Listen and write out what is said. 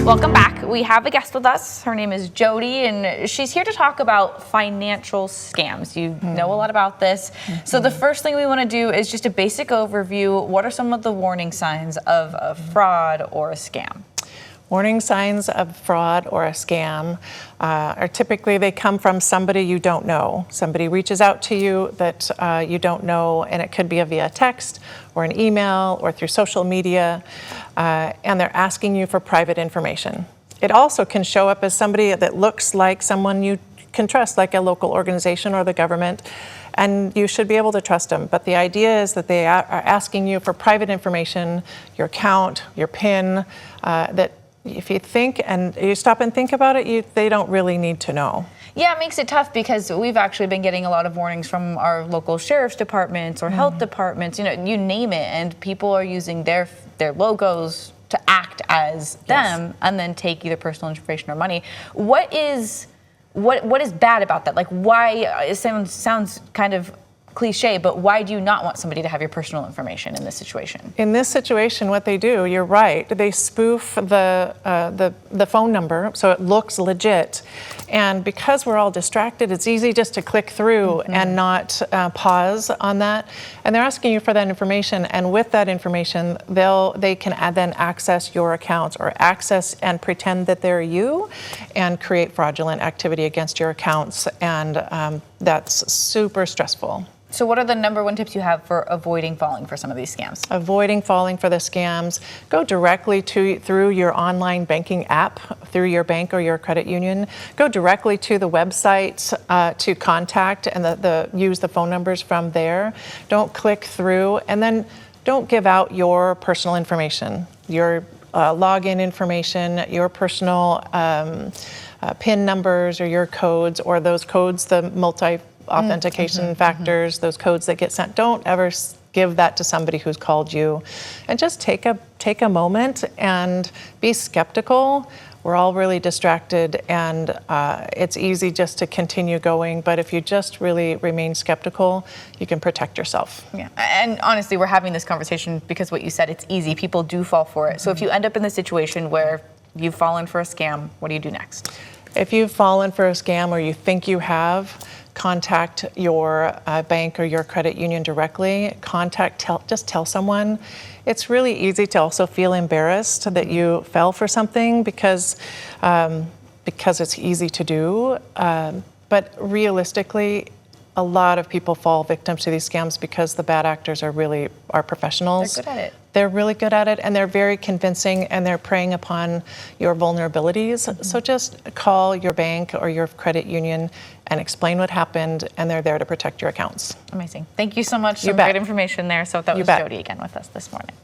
Welcome back. We have a guest with us. Her name is Jody, and she's here to talk about financial scams. You know a lot about this. So the first thing we want to do is just a basic overview. What are some of the warning signs of a fraud or a scam? Warning signs of fraud or a scam are typically, they come from somebody you don't know. Somebody reaches out to you that you don't know, and it could be via text or an email or through social media, and they're asking you for private information. It also can show up as somebody that looks like someone you can trust, like a local organization or the government, and you should be able to trust them. But the idea is that they are asking you for private information, your account, your PIN, that if you think and you stop and think about it, they don't really need to know. Yeah, it makes it tough because we've actually been getting a lot of warnings from our local sheriff's departments or health departments, you name it, and people are using their logos to act as them and then take either personal information or money. What is bad about that? Like, why? It sounds kind of cliche, but why do you not want somebody to have your personal information in this situation? In this situation, what they do, you're right, they spoof the phone number so it looks legit. And because we're all distracted, it's easy just to click through and not pause on that. And they're asking you for that information, and with that information, they can then access your accounts or access and pretend that they're you and create fraudulent activity against your accounts, and that's super stressful. So what are the number one tips you have for avoiding falling for some of these scams? Avoiding falling for the scams, go directly through your online banking app, through your bank or your credit union. Go directly to the website to contact and use the phone numbers from there. Don't click through, and then don't give out your personal information, your login information, your personal PIN numbers or your codes, or those codes, the authentication factors, those codes that get sent. Don't ever give that to somebody who's called you. And just take a moment and be skeptical. We're all really distracted, and it's easy just to continue going, but if you just really remain skeptical, you can protect yourself. Yeah, and honestly, we're having this conversation because what you said, it's easy. People do fall for it. So if you end up in the situation where you've fallen for a scam, what do you do next? If you've fallen for a scam or you think you have, contact your bank or your credit union directly. Just tell someone. It's really easy to also feel embarrassed that you fell for something because it's easy to do. But realistically, a lot of people fall victim to these scams because the bad actors are professionals. They're good at it. They're really good at it, and they're very convincing, and they're preying upon your vulnerabilities. So just call your bank or your credit union and explain what happened, and they're there to protect your accounts. Amazing. Thank you so much. Some great information there. So that was Jody again with us this morning.